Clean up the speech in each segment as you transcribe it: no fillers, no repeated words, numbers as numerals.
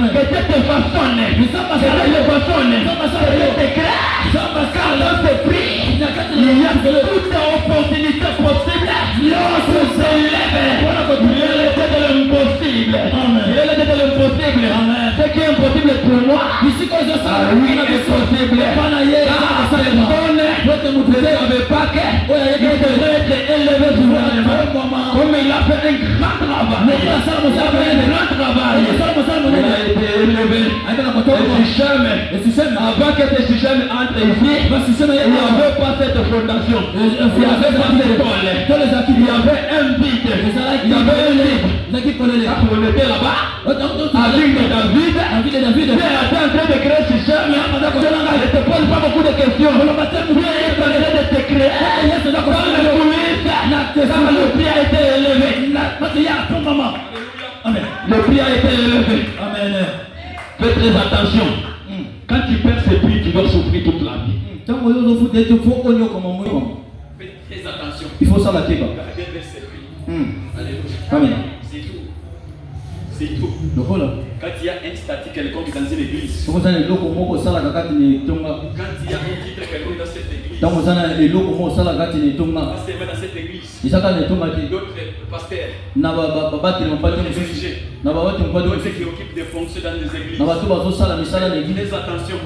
que Dieu te façonne, que Dieu te façonne, que Dieu te crée, car dans ce prix, il y a toute opportunité possible, lorsque s'élève, il est le Dieu de l'impossible, il est le Dieu de l'impossible, ce qui est impossible pour moi, lui est possible, vous ne savez pas qu'il devrait être élevé sur le moment, comme il a fait un grand travail, il a été élevé, et Sichem, avant que Sichem entre ici, il n'y avait pas cette fondation, il n'y avait pas cette école, il y avait un vide, il y avait un livre, on était là-bas, avec David, Dieu était en train de créer Sichem, il ne te pose pas beaucoup de questions, Dieu est en train de te créer, quand le prix a été élevé, le prix a été élevé, amen. Fais très attention, quand tu perds ce prix, tu dois souffrir toute la vie. Fais très attention. Il faut ça la tête. Alléluia. C'est tout. C'est tout. Quand il y a un statut quelconque dans une église, quand il y a un titre quelconque dans cette église, pas seulement dans cette église, d'autres pasteurs, d'autres qui occupent des fonctions dans les églises. Faites attention.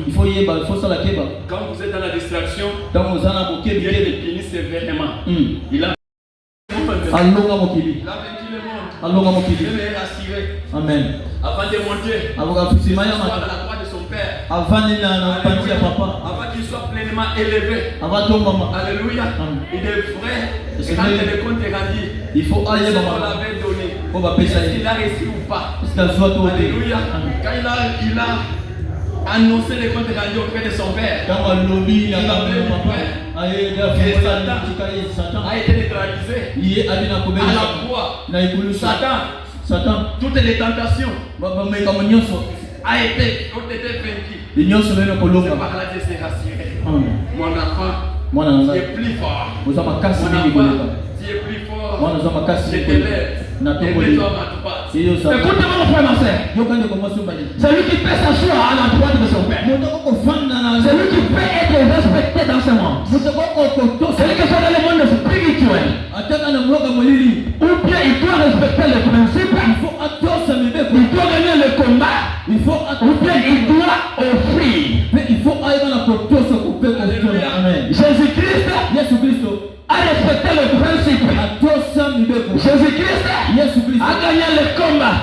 Quand vous êtes dans la distraction, il y a des pénis sévèrement. Il a vaincu le monde. Il est rassuré. Amen. Avant de monter, avant qu'il soit à la croix de son père, avant qu'il soit pleinement élevé, alléluia, il devrait, quand le compte est rendu, il faut aller ce qu'on l'avait donné. Est-ce qu'il a reçu ou pas? Alléluia. Quand il a annoncé le compte rendu auprès de son père, il a appelé le père. Et Satan a été neutralisé à la croix. Satan, toutes les tentations ont été vaincues. C'est par là que je suis rassuré. Mon enfant, tu es plus fort. Mon enfant, tu es plus fort. Je t'élève. Écoutez-moi mon frère, ma soeur. C'est lui qui peut s'asseoir à la droite de son père. C'est lui qui peut être respecté dans ce monde. C'est lui qui soit dans le monde spirituel. Ou bien il doit respecter les principes. Il doit gagner le combat. Ou bien il doit offrir. Jésus-Christ a respecté le principe. Jésus-Christ a gagné le combat.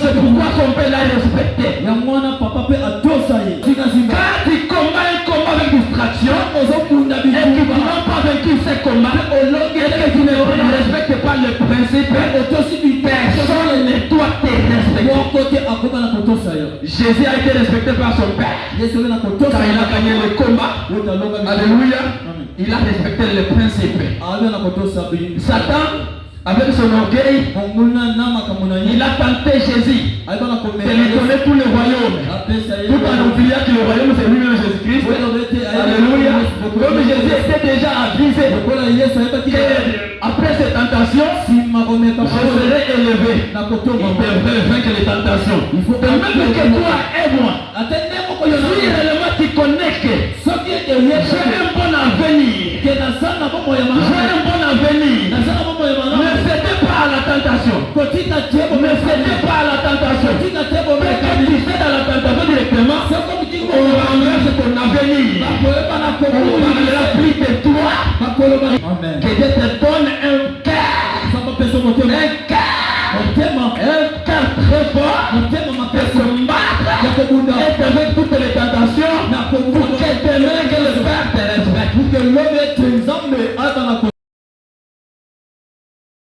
C'est pourquoi son père l'a respecté. Quand tu combats un combat avec distraction et que tu n'as pas vaincu ce combat et que tu ne respectes pas le principe, personne ne doit te respecter. Jésus a été respecté par son père. Quand il a gagné le combat, alléluia, il a respecté le principe. Satan, avec son orgueil, il a tenté Jésus de lui donner tout le royaume, tout en oubliant que le royaume c'est lui-même Jésus-Christ. Alléluia. Comme Jésus était déjà avisé après cette tentation, je serai élevé. Il devrait vaincre les tentations. De même que toi et moi, si réellement tu connais que j'ai un bon avenir, j'ai un bon avenir, ne cédez pas à la tentation. Ne cédez pas à la tentation. Quand tu cèdes à la tentation directement, on renverse ton avenir. On parlera plus de toi. Que Dieu te donne un cœur très fort, et se battre, et avec toute